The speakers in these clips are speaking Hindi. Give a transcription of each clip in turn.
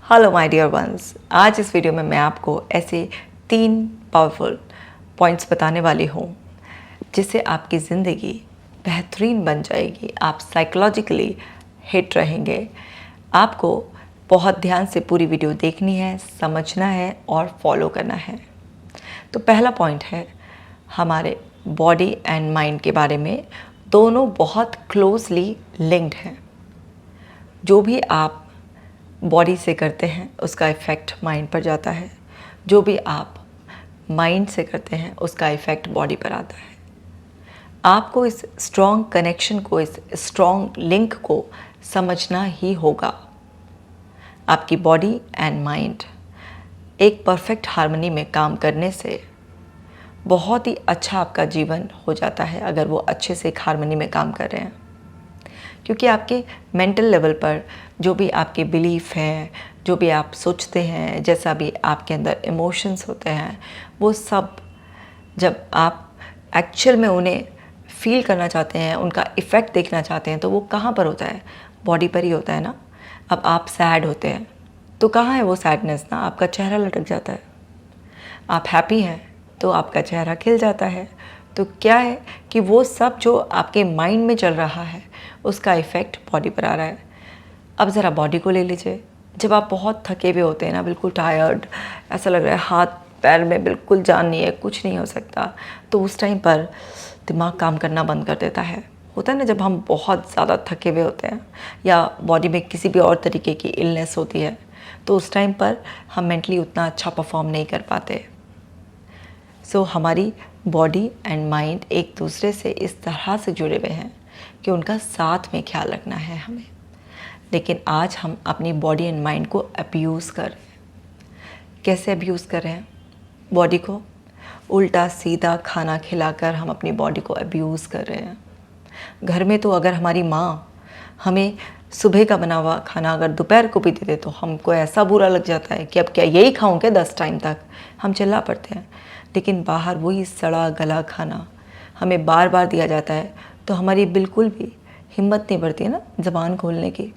हेलो माय डियर वंस, आज इस वीडियो में मैं आपको ऐसे 3 पावरफुल पॉइंट्स बताने वाली हूँ जिससे आपकी ज़िंदगी बेहतरीन बन जाएगी। आप साइकोलॉजिकली हिट रहेंगे। आपको बहुत ध्यान से पूरी वीडियो देखनी है, समझना है और फॉलो करना है। तो पहला पॉइंट है हमारे बॉडी एंड माइंड के बारे में। दोनों बहुत क्लोजली लिंक्ड हैं। जो भी आप बॉडी से करते हैं उसका इफ़ेक्ट माइंड पर जाता है, जो भी आप माइंड से करते हैं उसका इफ़ेक्ट बॉडी पर आता है। आपको इस स्ट्रॉन्ग कनेक्शन को, इस स्ट्रॉन्ग लिंक को समझना ही होगा। आपकी बॉडी एंड माइंड एक परफेक्ट हार्मनी में काम करने से बहुत ही अच्छा आपका जीवन हो जाता है, अगर वो अच्छे से एक हार्मनी में काम कर रहे हैं। क्योंकि आपके मेंटल लेवल पर जो भी आपके बिलीफ हैं, जो भी आप सोचते हैं, जैसा भी आपके अंदर इमोशंस होते हैं, वो सब जब आप एक्चुअल में उन्हें फील करना चाहते हैं, उनका इफ़ेक्ट देखना चाहते हैं, तो वो कहाँ पर होता है? बॉडी पर ही होता है ना। अब आप सैड होते हैं तो कहाँ है वो सैडनेस ना? आपका चेहरा लटक जाता है। आप हैप्पी हैं तो आपका चेहरा खिल जाता है। तो क्या है कि वो सब जो आपके माइंड में चल रहा है उसका इफ़ेक्ट बॉडी पर आ रहा है। अब ज़रा बॉडी को ले लीजिए। जब आप बहुत थके हुए होते हैं ना, बिल्कुल टायर्ड, ऐसा लग रहा है हाथ पैर में बिल्कुल जान नहीं है, कुछ नहीं हो सकता, तो उस टाइम पर दिमाग काम करना बंद कर देता है। होता है ना, जब हम बहुत ज़्यादा थके हुए होते हैं या बॉडी में किसी भी और तरीके की इलनेस होती है, तो उस टाइम पर हम मेंटली उतना अच्छा परफॉर्म नहीं कर पाते। सो हमारी बॉडी एंड माइंड एक दूसरे से इस तरह से जुड़े हुए हैं कि उनका साथ में ख्याल रखना है हमें। लेकिन आज हम अपनी बॉडी एंड माइंड को अब्यूज़ कर रहे हैं। कैसे अब्यूज़ कर रहे हैं? बॉडी को उल्टा सीधा खाना खिलाकर हम अपनी बॉडी को अब्यूज़ कर रहे हैं। घर में तो अगर हमारी माँ हमें सुबह का बना हुआ खाना अगर दोपहर को भी दे दे तो हमको ऐसा बुरा लग जाता है कि अब क्या यही खाऊं क्या 10 टाइम तक, हम चिल्ला पड़ते हैं। लेकिन बाहर वही सड़ा गला खाना हमें बार बार दिया जाता है तो हमारी बिल्कुल भी हिम्मत नहीं बढ़ती है ना ज़बान खोलने की।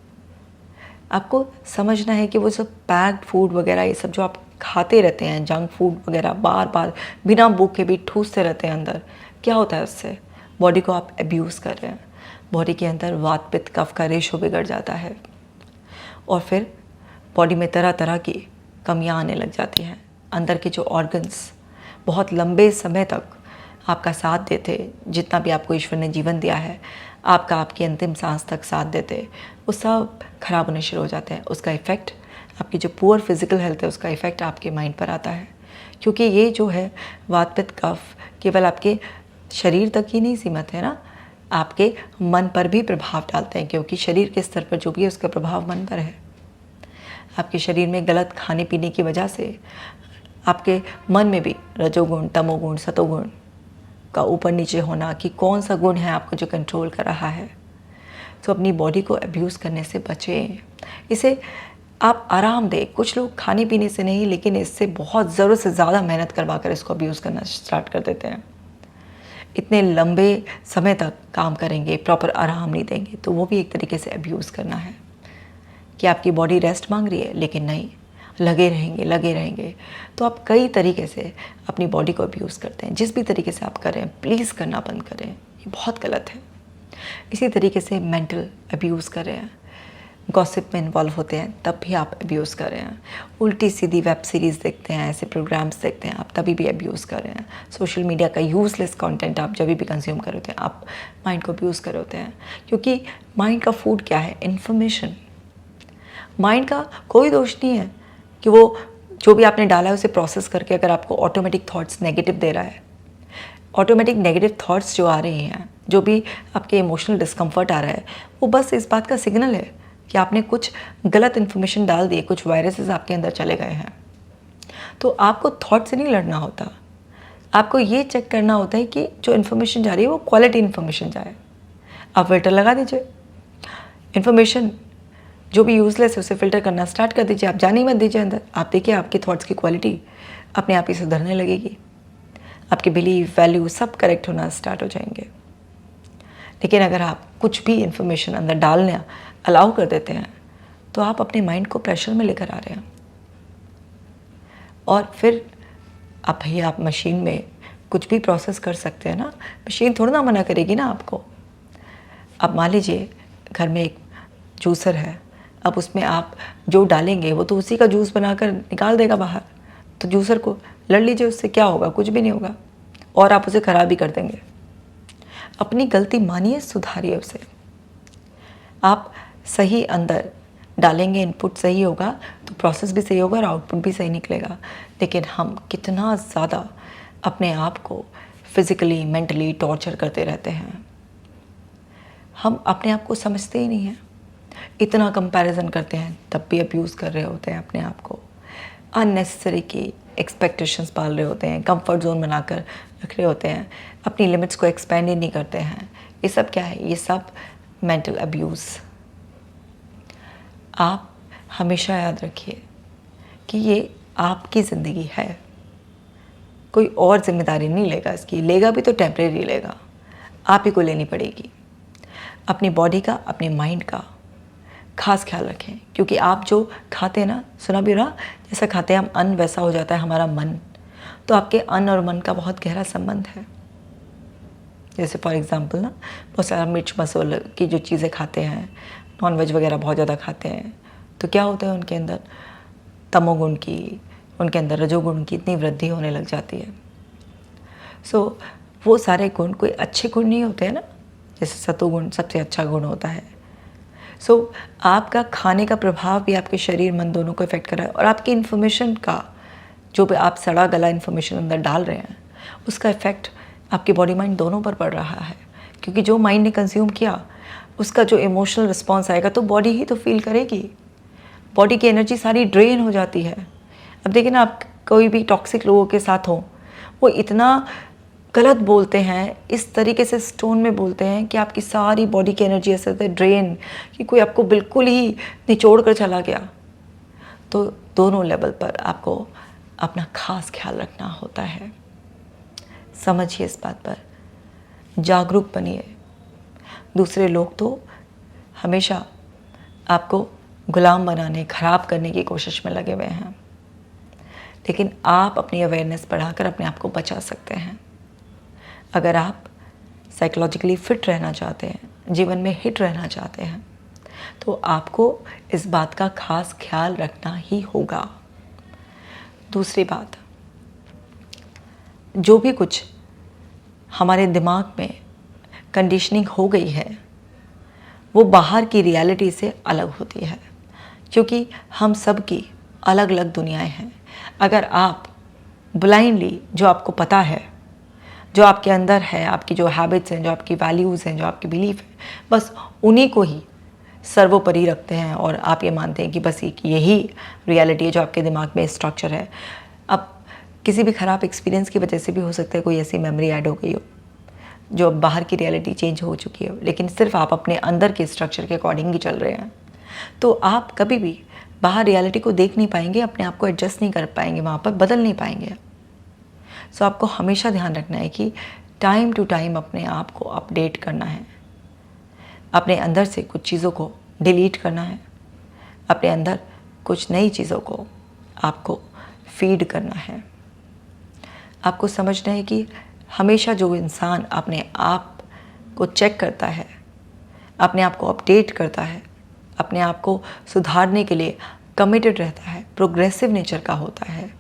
आपको समझना है कि वो सब पैक्ड फूड वगैरह, ये सब जो आप खाते रहते हैं, जंक फूड वगैरह बार बार बिना भूखे भी ठूसते रहते हैं अंदर, क्या होता है उससे? बॉडी को आप अब्यूज़ कर रहे हैं। बॉडी के अंदर वात पित्त कफ का रेशो बिगड़ जाता है और फिर बॉडी में तरह तरह की कमियां आने लग जाती हैं। अंदर के जो ऑर्गन्स बहुत लंबे समय तक आपका साथ देते, जितना भी आपको ईश्वर ने जीवन दिया है, आपकी अंतिम सांस तक साथ देते, वो सब खराब होने शुरू हो जाते हैं। उसका इफ़ेक्ट, आपकी जो पुअर फिज़िकल हेल्थ है, उसका इफ़ेक्ट आपके माइंड पर आता है। क्योंकि ये जो है वात पित्त कफ केवल आपके शरीर तक ही नहीं सीमित है ना, आपके मन पर भी प्रभाव डालते हैं। क्योंकि शरीर के स्तर पर जो भी है उसका प्रभाव मन पर है। आपके शरीर में गलत खाने पीने की वजह से आपके मन में भी रजोगुण, तमोगुण, सतोगुण का ऊपर नीचे होना, कि कौन सा गुण है आपको जो कंट्रोल कर रहा है। तो अपनी बॉडी को अब्यूज़ करने से बचें। इसे आप आराम दें। कुछ लोग खाने पीने से नहीं, लेकिन इससे बहुत ज़रूरत से ज़्यादा मेहनत करवा कर इसको अब्यूज़ करना स्टार्ट कर देते हैं। इतने लंबे समय तक काम करेंगे, प्रॉपर आराम नहीं देंगे, तो वो भी एक तरीके से अब्यूज़ करना है। कि आपकी बॉडी रेस्ट मांग रही है, लेकिन नहीं, लगे रहेंगे। तो आप कई तरीके से अपनी बॉडी को अब्यूज़ करते हैं। जिस भी तरीके से आप करें, प्लीज़ करना बंद करें, ये बहुत गलत है। इसी तरीके से मेंटल अब्यूज़ कर रहे हैं, गॉसिप में इन्वॉल्व होते हैं, तब भी आप अब्यूज़ कर रहे हैं। उल्टी सीधी वेब सीरीज़ देखते हैं, ऐसे प्रोग्राम्स देखते हैं, आप तभी भी अब्यूज़ कर रहे हैं। सोशल मीडिया का यूज़लेस कंटेंट आप जब भी कंज्यूम कर रहे होते हैं, आप माइंड को अब्यूज़ कर रहे होते हैं। क्योंकि माइंड का फूड क्या है? इन्फॉर्मेशन। माइंड का कोई दोष नहीं है कि वो जो भी आपने डाला है उसे प्रोसेस करके अगर आपको ऑटोमेटिक थॉट्स नेगेटिव दे रहा है, ऑटोमेटिक नेगेटिव थॉट्स जो आ रही हैं, जो भी आपके इमोशनल डिस्कम्फर्ट आ रहा है, वो बस इस बात का सिग्नल है कि आपने कुछ गलत इन्फॉर्मेशन डाल दी, कुछ वायरसेस आपके अंदर चले गए हैं। तो आपको थॉट से नहीं लड़ना होता, आपको ये चेक करना होता है कि जो इन्फॉर्मेशन जा रही है वो क्वालिटी इन्फॉर्मेशन जाए। आप फिल्टर लगा दीजिए। इन्फॉर्मेशन जो भी यूज़लेस है उसे फ़िल्टर करना स्टार्ट कर दीजिए। आप जाने ही मत दीजिए अंदर। आप देखिए आपके थॉट्स की क्वालिटी अपने आप ही सुधरने लगेगी। आपके बिलीव, वैल्यू सब करेक्ट होना स्टार्ट हो जाएंगे। लेकिन अगर आप कुछ भी इन्फॉर्मेशन अंदर डालने अलाउ कर देते हैं तो आप अपने माइंड को प्रेशर में लेकर आ रहे हैं। और फिर अब भैया आप मशीन में कुछ भी प्रोसेस कर सकते हैं ना, मशीन थोड़ा ना मना करेगी ना आपको। अब मान लीजिए घर में एक जूसर है, अब उसमें आप जो डालेंगे वो तो उसी का जूस बनाकर निकाल देगा बाहर। तो जूसर को लड़ लीजिए, उससे क्या होगा? कुछ भी नहीं होगा, और आप उसे ख़राब ही कर देंगे। अपनी गलती मानिए, सुधारिए उसे। आप सही अंदर डालेंगे, इनपुट सही होगा तो प्रोसेस भी सही होगा और आउटपुट भी सही निकलेगा। लेकिन हम कितना ज़्यादा अपने आप को फिज़िकली मेंटली टॉर्चर करते रहते हैं। हम अपने आप को समझते ही नहीं हैं, इतना कंपैरिजन करते हैं, तब भी अब्यूज़ कर रहे होते हैं अपने आप को। अननेसेसरी की एक्सपेक्टेशंस पाल रहे होते हैं, कंफर्ट जोन बनाकर रख रहे होते हैं, अपनी लिमिट्स को एक्सपेंड ही नहीं करते हैं। ये सब क्या है? ये सब मेंटल अब्यूज़। आप हमेशा याद रखिए कि ये आपकी ज़िंदगी है, कोई और जिम्मेदारी नहीं लेगा इसकी। लेगा भी तो टेम्परेरी लेगा, आप ही को लेनी पड़ेगी। अपनी बॉडी का, अपने माइंड का खास ख्याल रखें, क्योंकि आप जो खाते हैं ना, सुना भी रहा, जैसा खाते हैं हम अन्न वैसा हो जाता है हमारा मन। तो आपके अन्न और मन का बहुत गहरा संबंध है। जैसे फॉर एग्जांपल ना, बहुत सारा मिर्च मसाले की जो चीज़ें खाते हैं, नॉनवेज वगैरह बहुत ज़्यादा खाते हैं, तो क्या होता है उनके अंदर तमोगुण की, उनके अंदर रजोगुण की इतनी वृद्धि होने लग जाती है। सो वो सारे गुण कोई अच्छे गुण नहीं होते हैं ना, जैसे सतोगुण सबसे अच्छा गुण होता है। सो आपका खाने का प्रभाव भी आपके शरीर मन दोनों को इफ़ेक्ट कर रहा है, और आपकी इन्फॉर्मेशन का जो भी आप सड़ा गला इन्फॉर्मेशन अंदर डाल रहे हैं, उसका इफ़ेक्ट आपकी बॉडी माइंड दोनों पर पड़ रहा है। क्योंकि जो माइंड ने कंज्यूम किया, उसका जो इमोशनल रिस्पॉन्स आएगा तो बॉडी ही तो फील करेगी। बॉडी की एनर्जी सारी ड्रेन हो जाती है। अब देखिए ना, आप कोई भी टॉक्सिक लोगों के साथ हो, वो इतना गलत बोलते हैं, इस तरीके से स्टोन में बोलते हैं कि आपकी सारी बॉडी की एनर्जी ऐसे होता है ड्रेन, कि कोई आपको बिल्कुल ही निचोड़ कर चला गया। तो दोनों लेवल पर आपको अपना खास ख्याल रखना होता है। समझिए इस बात पर, जागरूक बनिए। दूसरे लोग तो हमेशा आपको गुलाम बनाने, ख़राब करने की कोशिश में लगे हुए हैं, लेकिन आप अपनी अवेयरनेस बढ़ाकर अपने आप को बचा सकते हैं। अगर आप साइकोलॉजिकली फ़िट रहना चाहते हैं, जीवन में हिट रहना चाहते हैं, तो आपको इस बात का खास ख्याल रखना ही होगा। दूसरी बात, जो भी कुछ हमारे दिमाग में कंडीशनिंग हो गई है, वो बाहर की रियलिटी से अलग होती है, क्योंकि हम सब की अलग अलग दुनियाएं हैं। अगर आप ब्लाइंडली जो आपको पता है, जो आपके अंदर है, आपकी जो हैबिट्स हैं, जो आपकी वैल्यूज़ हैं, जो आपकी बिलीफ है, बस उन्हीं को ही सर्वोपरि रखते हैं और आप ये मानते हैं कि बस यही रियलिटी है जो आपके दिमाग में स्ट्रक्चर है। अब किसी भी ख़राब एक्सपीरियंस की वजह से भी हो सकता है कोई ऐसी मेमोरी ऐड हो गई हो जो अब बाहर की रियलिटी चेंज हो चुकी है, लेकिन सिर्फ आप अपने अंदर के स्ट्रक्चर के अकॉर्डिंग ही चल रहे हैं। तो आप कभी भी बाहर रियलिटी को देख नहीं पाएंगे, अपने आप को एडजस्ट नहीं कर पाएंगे, वहाँ पर बदल नहीं पाएंगे। सो आपको हमेशा ध्यान रखना है कि टाइम टू टाइम अपने आप को अपडेट करना है, अपने अंदर से कुछ चीज़ों को डिलीट करना है, अपने अंदर कुछ नई चीज़ों को आपको फीड करना है। आपको समझना है कि हमेशा जो इंसान अपने आप को चेक करता है, अपने आप को अपडेट करता है, अपने आप को सुधारने के लिए कमिटेड रहता है, प्रोग्रेसिव नेचर का होता है,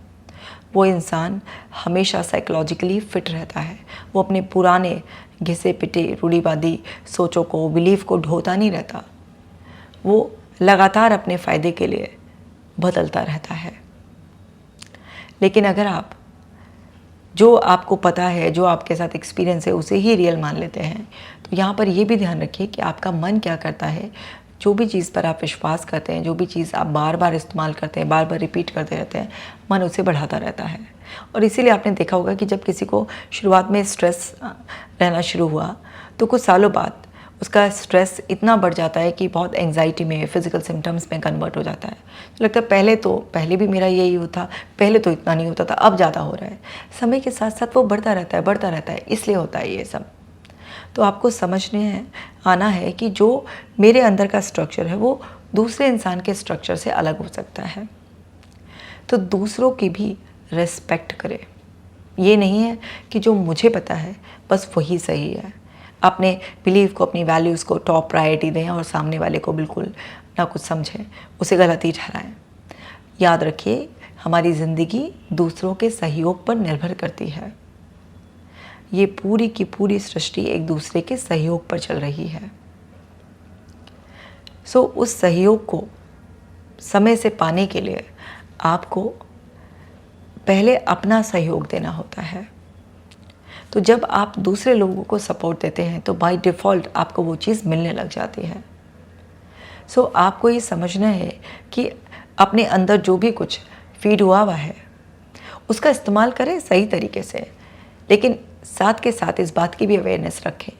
वो इंसान हमेशा साइकोलॉजिकली फिट रहता है। वो अपने पुराने घिसे पिटे रूढ़िवादी सोचों को, बिलीफ को ढोता नहीं रहता। वो लगातार अपने फ़ायदे के लिए बदलता रहता है। लेकिन अगर आप जो आपको पता है, जो आपके साथ एक्सपीरियंस है, उसे ही रियल मान लेते हैं, तो यहाँ पर ये भी ध्यान रखिए कि आपका मन क्या करता है। जो भी चीज़ पर आप विश्वास करते हैं, जो भी चीज़ आप बार बार इस्तेमाल करते हैं, बार बार रिपीट करते रहते हैं, मन उसे बढ़ाता रहता है। और इसीलिए आपने देखा होगा कि जब किसी को शुरुआत में स्ट्रेस रहना शुरू हुआ, तो कुछ सालों बाद उसका स्ट्रेस इतना बढ़ जाता है कि बहुत एंग्जाइटी में, फिज़िकल सिम्टम्स में कन्वर्ट हो जाता है। तो लगता है पहले भी मेरा यही होता, पहले तो इतना नहीं होता था, अब ज़्यादा हो रहा है। समय के साथ साथ वो बढ़ता रहता है, इसलिए होता है ये सब। तो आपको आना है कि जो मेरे अंदर का स्ट्रक्चर है वो दूसरे इंसान के स्ट्रक्चर से अलग हो सकता है। तो दूसरों की भी रिस्पेक्ट करें। ये नहीं है कि जो मुझे पता है बस वही सही है। अपने बिलीव को, अपनी वैल्यूज़ को टॉप प्रायोरिटी दें और सामने वाले को बिल्कुल ना कुछ समझें, उसे गलत ही ठहराएं। याद रखिए, हमारी ज़िंदगी दूसरों के सहयोग पर निर्भर करती है। ये पूरी की पूरी सृष्टि एक दूसरे के सहयोग पर चल रही है। सो उस सहयोग को समय से पाने के लिए आपको पहले अपना सहयोग देना होता है। तो जब आप दूसरे लोगों को सपोर्ट देते हैं तो बाय डिफ़ॉल्ट आपको वो चीज़ मिलने लग जाती है। सो आपको ये समझना है कि अपने अंदर जो भी कुछ फीड हुआ है उसका इस्तेमाल करें सही तरीके से, लेकिन साथ के साथ इस बात की भी अवेयरनेस रखें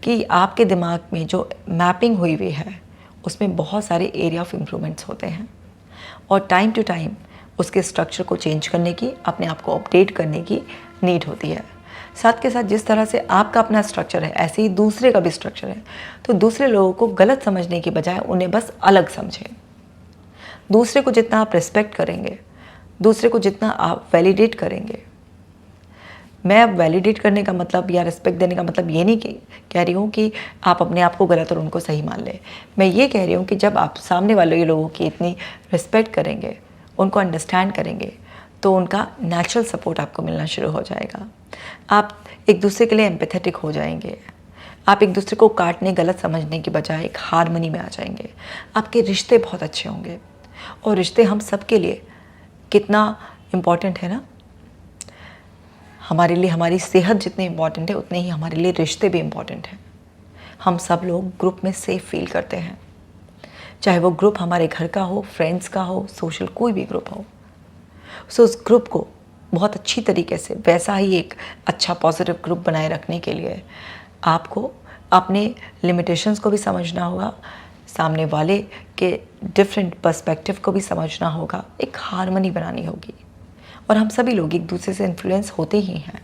कि आपके दिमाग में जो मैपिंग हुई हुई है उसमें बहुत सारे एरिया ऑफ इम्प्रूवमेंट्स होते हैं और टाइम टू टाइम उसके स्ट्रक्चर को चेंज करने की, अपने आप को अपडेट करने की नीड होती है। साथ के साथ जिस तरह से आपका अपना स्ट्रक्चर है ऐसे ही दूसरे का भी स्ट्रक्चर है। तो दूसरे लोगों को गलत समझने की बजाय उन्हें बस अलग समझें। दूसरे को जितना आप रिस्पेक्ट करेंगे, दूसरे को जितना आप वैलिडेट करेंगे, मैं अब वैलिडेट करने का मतलब या रिस्पेक्ट देने का मतलब ये नहीं कह रही हूँ कि आप अपने आप को गलत और उनको सही मान लें। मैं ये कह रही हूँ कि जब आप सामने वाले लोगों की इतनी रिस्पेक्ट करेंगे, उनको अंडरस्टैंड करेंगे, तो उनका नेचुरल सपोर्ट आपको मिलना शुरू हो जाएगा। आप एक दूसरे के लिए एम्पैथेटिक हो जाएंगे। आप एक दूसरे को काटने, गलत समझने की बजाय एक हार्मनी में आ जाएंगे। आपके रिश्ते बहुत अच्छे होंगे। और रिश्ते हम सब के लिए कितना इम्पॉर्टेंट है ना। हमारे लिए हमारी सेहत जितनी इम्पॉर्टेंट है उतने ही हमारे लिए रिश्ते भी इम्पॉर्टेंट हैं। हम सब लोग ग्रुप में सेफ फील करते हैं, चाहे वो ग्रुप हमारे घर का हो, फ्रेंड्स का हो, सोशल कोई भी ग्रुप हो। सो उस ग्रुप को बहुत अच्छी तरीके से वैसा ही एक अच्छा पॉजिटिव ग्रुप बनाए रखने के लिए आपको अपने लिमिटेशंस को भी समझना होगा, सामने वाले के डिफरेंट पर्सपेक्टिव को भी समझना होगा, एक हार्मनी बनानी होगी। और हम सभी लोग एक दूसरे से इन्फ्लुएंस होते ही हैं,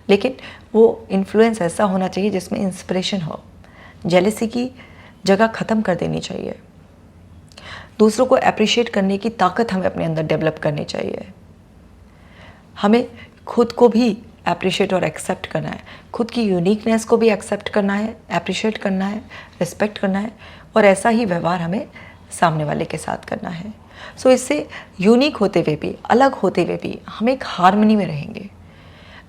लेकिन वो इन्फ्लुएंस ऐसा होना चाहिए जिसमें इंस्पिरेशन हो। जेलसी की जगह ख़त्म कर देनी चाहिए। दूसरों को अप्रिशिएट करने की ताकत हमें अपने अंदर डेवलप करनी चाहिए। हमें खुद को भी अप्रिशिएट और एक्सेप्ट करना है, खुद की यूनिकनेस को भी एक्सेप्ट करना है, अप्रिशिएट करना है, रिस्पेक्ट करना है, और ऐसा ही व्यवहार हमें सामने वाले के साथ करना है। सो इससे यूनिक होते हुए भी, अलग होते हुए भी हम एक हार्मनी में रहेंगे।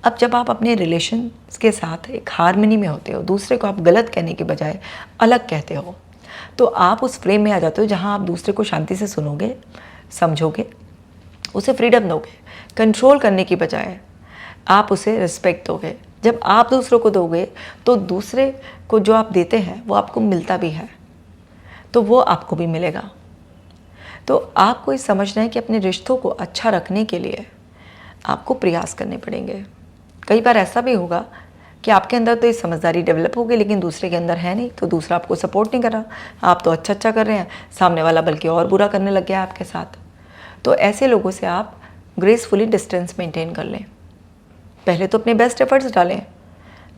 अब जब आप अपने रिलेशन के साथ एक हार्मनी में होते हो, दूसरे को आप गलत कहने के बजाय अलग कहते हो, तो आप उस फ्रेम में आ जाते हो जहाँ आप दूसरे को शांति से सुनोगे, समझोगे, उसे फ्रीडम दोगे। कंट्रोल करने की बजाय आप उसे रिस्पेक्ट दोगे। जब आप दूसरों को दोगे तो दूसरे को जो आप देते हैं वो आपको मिलता भी है, तो वो आपको भी मिलेगा। तो आपको ये समझना है कि अपने रिश्तों को अच्छा रखने के लिए आपको प्रयास करने पड़ेंगे। कई बार ऐसा भी होगा कि आपके अंदर तो ये समझदारी डेवलप होगी, लेकिन दूसरे के अंदर है नहीं, तो दूसरा आपको सपोर्ट नहीं कर रहा। आप तो अच्छा कर रहे हैं, सामने वाला बल्कि और बुरा करने लग गया आपके साथ। तो ऐसे लोगों से आप ग्रेसफुली डिस्टेंस मेंटेन कर लें। पहले तो अपने बेस्ट एफर्ट्स डालें,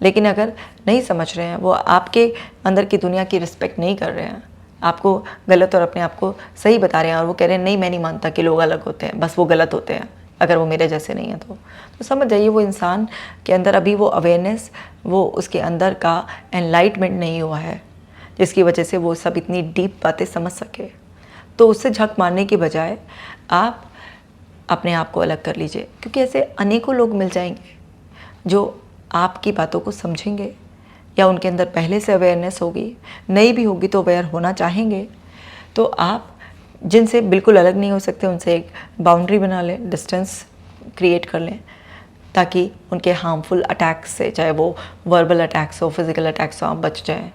लेकिन अगर नहीं समझ रहे हैं, वो आपके अंदर की दुनिया की रिस्पेक्ट नहीं कर रहे हैं, आपको गलत और अपने आप को सही बता रहे हैं, और वो कह रहे हैं नहीं मैं नहीं मानता कि लोग अलग होते हैं, बस वो गलत होते हैं अगर वो मेरे जैसे नहीं है, तो समझ जाइए वो इंसान के अंदर अभी वो अवेयरनेस, वो उसके अंदर का एनलाइटमेंट नहीं हुआ है जिसकी वजह से वो सब इतनी डीप बातें समझ सके। तो उससे झक मारने की बजाय आप अपने आप को अलग कर लीजिए, क्योंकि ऐसे अनेकों लोग मिल जाएंगे जो आपकी बातों को समझेंगे, या उनके अंदर पहले से अवेयरनेस होगी, नई भी होगी तो अवेयर होना चाहेंगे। तो आप जिनसे बिल्कुल अलग नहीं हो सकते उनसे एक बाउंड्री बना लें, डिस्टेंस क्रिएट कर लें, ताकि उनके हार्मफुल अटैक्स से, चाहे वो वर्बल अटैक्स हो, फिज़िकल अटैक्स हो, आप बच जाएं,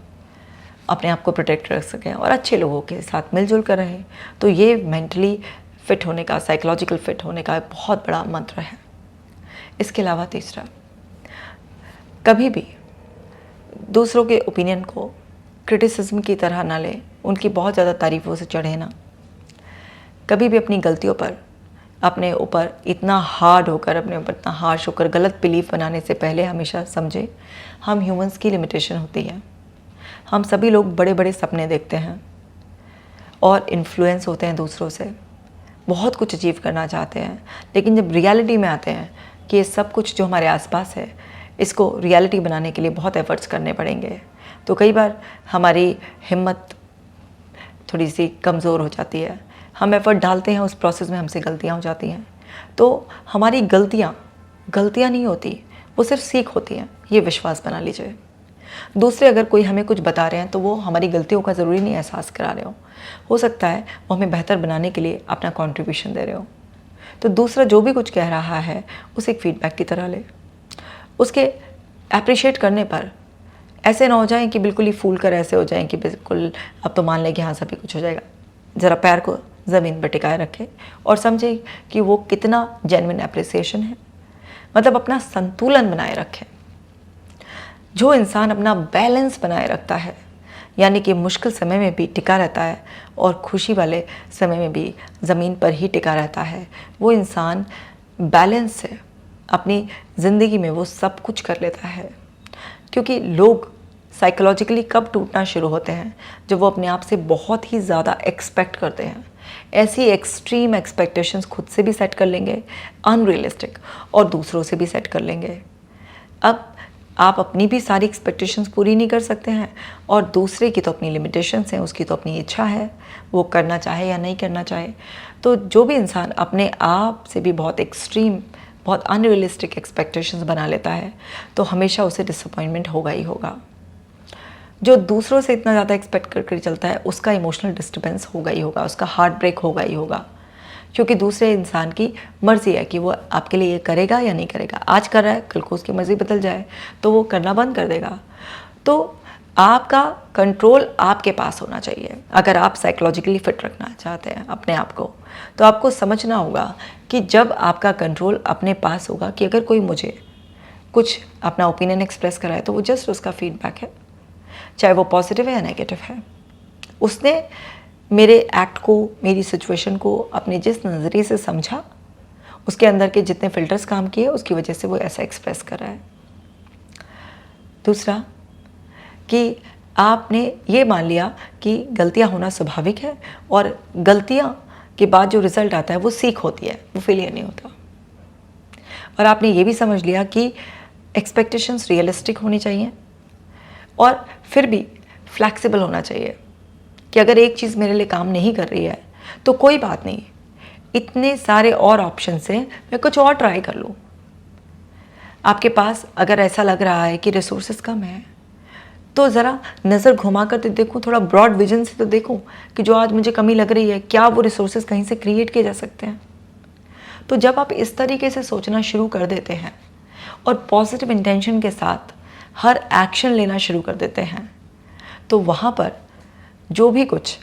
अपने आप को प्रोटेक्ट रख सकें और अच्छे लोगों के साथ मिलजुल कर रहें। तो ये मेंटली फिट होने का, साइकोलॉजिकल फिट होने का एक बहुत बड़ा मंत्र है। इसके अलावा तीसरा, कभी भी दूसरों के ओपिनियन को क्रिटिसिज्म की तरह ना लें, उनकी बहुत ज़्यादा तारीफ़ों से चढ़े ना। कभी भी अपनी गलतियों पर अपने ऊपर इतना हार्ड होकर, अपने ऊपर इतना हार्श होकर गलत बिलीफ बनाने से पहले हमेशा समझे हम ह्यूमंस की लिमिटेशन होती है। हम सभी लोग बड़े बड़े सपने देखते हैं और इन्फ्लुएंस होते हैं दूसरों से, बहुत कुछ अचीव करना चाहते हैं, लेकिन जब रियलिटी में आते हैं कि ये सब कुछ जो हमारे आसपास है इसको रियलिटी बनाने के लिए बहुत एफर्ट्स करने पड़ेंगे, तो कई बार हमारी हिम्मत थोड़ी सी कमज़ोर हो जाती है। हम एफ़र्ट डालते हैं, उस प्रोसेस में हमसे गलतियाँ हो जाती हैं। तो हमारी गलतियाँ नहीं होती, वो सिर्फ सीख होती हैं, ये विश्वास बना लीजिए। दूसरे अगर कोई हमें कुछ बता रहे हैं तो वो हमारी गलतियों का ज़रूरी नहीं एहसास करा रहे हो सकता है वो हमें बेहतर बनाने के लिए अपना कंट्रीब्यूशन दे रहे हो। तो दूसरा जो भी कुछ कह रहा है उसे एक फीडबैक की तरह ले, उसके अप्रिशिएट करने पर ऐसे ना हो जाएं कि बिल्कुल ही फूल कर ऐसे हो जाएं कि बिल्कुल अब तो मान लें कि हाँ सभी कुछ हो जाएगा। ज़रा पैर को ज़मीन पर टिकाए रखें और समझें कि वो कितना जेन्युइन एप्रिसिएशन है, मतलब अपना संतुलन बनाए रखें। जो इंसान अपना बैलेंस बनाए रखता है, यानी कि मुश्किल समय में भी टिका रहता है और खुशी वाले समय में भी ज़मीन पर ही टिका रहता है, वो इंसान बैलेंस से अपनी ज़िंदगी में वो सब कुछ कर लेता है। क्योंकि लोग साइकोलॉजिकली कब टूटना शुरू होते हैं, जब वो अपने आप से बहुत ही ज़्यादा एक्सपेक्ट करते हैं। ऐसी एक्सट्रीम एक्सपेक्टेशंस खुद से भी सेट कर लेंगे, अनरियलिस्टिक, और दूसरों से भी सेट कर लेंगे। अब आप अपनी भी सारी एक्सपेक्टेशंस पूरी नहीं कर सकते हैं और दूसरे की तो अपनी लिमिटेशंस हैं, उसकी तो अपनी इच्छा है, वो करना चाहे या नहीं करना चाहे। तो जो भी इंसान अपने आप से भी बहुत एक्सट्रीम, बहुत अनरियलिस्टिक एक्सपेक्टेशंस बना लेता है तो हमेशा उसे डिसअपॉइंटमेंट होगा ही होगा। जो दूसरों से इतना ज़्यादा एक्सपेक्ट करके चलता है उसका इमोशनल डिस्टर्बेंस होगा ही होगा, उसका हार्ट ब्रेक होगा ही होगा, क्योंकि दूसरे इंसान की मर्ज़ी है कि वो आपके लिए ये करेगा या नहीं करेगा। आज कर रहा है, कल को उसकी मर्ज़ी बदल जाए तो वो करना बंद कर देगा। तो आपका कंट्रोल आपके पास होना चाहिए। अगर आप साइकोलॉजिकली फिट रखना चाहते हैं अपने आप को, तो आपको समझना होगा कि जब आपका कंट्रोल अपने पास होगा कि अगर कोई मुझे कुछ अपना ओपिनियन एक्सप्रेस कराए तो वो जस्ट उसका फीडबैक है, चाहे वो पॉजिटिव है या नेगेटिव है। उसने मेरे एक्ट को, मेरी सिचुएशन को अपने जिस नज़रिए से समझा, उसके अंदर के जितने फ़िल्टर्स काम किए, उसकी वजह से वो ऐसा एक्सप्रेस कर रहा है। दूसरा कि आपने ये मान लिया कि गलतियाँ होना स्वाभाविक है और गलतियाँ के बाद जो रिज़ल्ट आता है वो सीख होती है, वो फेलियर नहीं होता। और आपने ये भी समझ लिया कि एक्सपेक्टेशंस रियलिस्टिक होनी चाहिए और फिर भी फ्लैक्सिबल होना चाहिए कि अगर एक चीज़ मेरे लिए काम नहीं कर रही है तो कोई बात नहीं, इतने सारे और ऑप्शन से मैं कुछ और ट्राई कर लूँ। आपके पास अगर ऐसा लग रहा है कि रिसोर्सेज कम है तो ज़रा नज़र घुमा कर तो देखूँ, थोड़ा ब्रॉड विजन से तो देखूँ कि जो आज मुझे कमी लग रही है क्या वो रिसोर्सेज कहीं से क्रिएट किए जा सकते हैं। तो जब आप इस तरीके से सोचना शुरू कर देते हैं और पॉजिटिव इंटेंशन के साथ हर एक्शन लेना शुरू कर देते हैं, तो वहाँ पर जो भी कुछ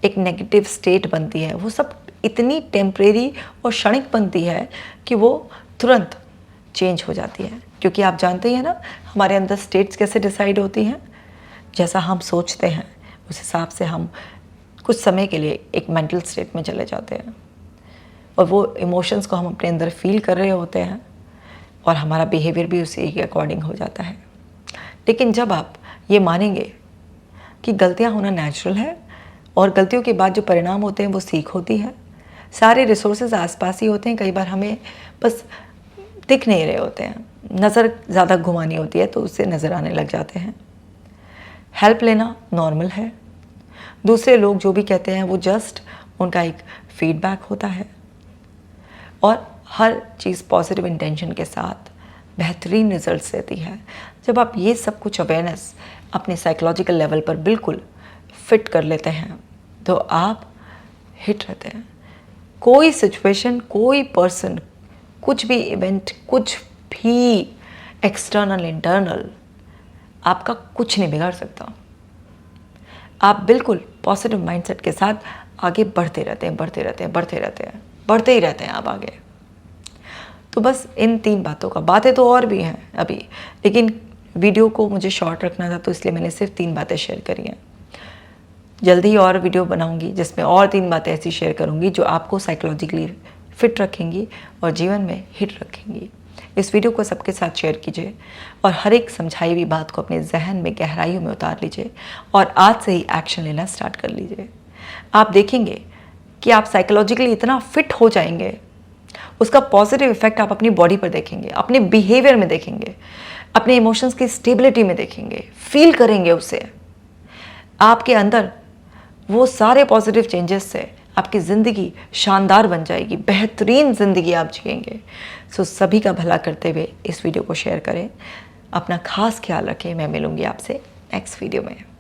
एक नेगेटिव स्टेट बनती है वो सब इतनी टेम्परेरी और क्षणिक बनती है कि वो तुरंत चेंज हो जाती है। क्योंकि आप जानते ही हैं ना हमारे अंदर स्टेट्स कैसे डिसाइड होती हैं, जैसा हम सोचते हैं उस हिसाब से हम कुछ समय के लिए एक मेंटल स्टेट में चले जाते हैं और वो इमोशंस को हम अपने अंदर फील कर रहे होते हैं और हमारा बिहेवियर भी उसी के अकॉर्डिंग हो जाता है। लेकिन जब आप ये मानेंगे कि गलतियाँ होना नेचुरल है और गलतियों के बाद जो परिणाम होते हैं वो सीख होती है, सारे रिसोर्सेज आसपास ही होते हैं, कई बार हमें बस दिख नहीं रहे होते हैं, नज़र ज़्यादा घुमानी होती है तो उससे नज़र आने लग जाते हैं। हेल्प लेना नॉर्मल है, दूसरे लोग जो भी कहते हैं वो जस्ट उनका एक फीडबैक होता है और हर चीज़ पॉजिटिव इंटेंशन के साथ बेहतरीन रिजल्ट्स देती है। जब आप ये सब कुछ अवेयरनेस अपने साइकोलॉजिकल लेवल पर बिल्कुल फिट कर लेते हैं तो आप हिट रहते हैं। कोई सिचुएशन, कोई पर्सन, कुछ भी इवेंट, कुछ भी एक्सटर्नल इंटरनल आपका कुछ नहीं बिगाड़ सकता। आप बिल्कुल पॉजिटिव माइंडसेट के साथ आगे बढ़ते रहते हैं, बढ़ते रहते हैं, बढ़ते रहते हैं, बढ़ते ही रहते हैं आप आगे। तो बस इन 3 बातों का, बातें तो और भी हैं अभी, लेकिन वीडियो को मुझे शॉर्ट रखना था तो इसलिए मैंने सिर्फ 3 बातें शेयर करी हैं। जल्दी ही और वीडियो बनाऊंगी जिसमें और 3 बातें ऐसी शेयर करूंगी जो आपको साइकोलॉजिकली फिट रखेंगी और जीवन में हिट रखेंगी। इस वीडियो को सबके साथ शेयर कीजिए और हर एक समझाई हुई बात को अपने जहन में गहराइयों में उतार लीजिए और आज से ही एक्शन लेना स्टार्ट कर लीजिए। आप देखेंगे कि आप साइकोलॉजिकली इतना फिट हो जाएंगे, उसका पॉजिटिव इफेक्ट आप अपनी बॉडी पर देखेंगे, अपने बिहेवियर में देखेंगे, अपने इमोशंस की स्टेबिलिटी में देखेंगे, फील करेंगे उसे। आपके अंदर वो सारे पॉजिटिव चेंजेस से आपकी ज़िंदगी शानदार बन जाएगी, बेहतरीन ज़िंदगी आप जिएंगे। सो सभी का भला करते हुए इस वीडियो को शेयर करें। अपना खास ख्याल रखें। मैं मिलूंगी आपसे नेक्स्ट वीडियो में।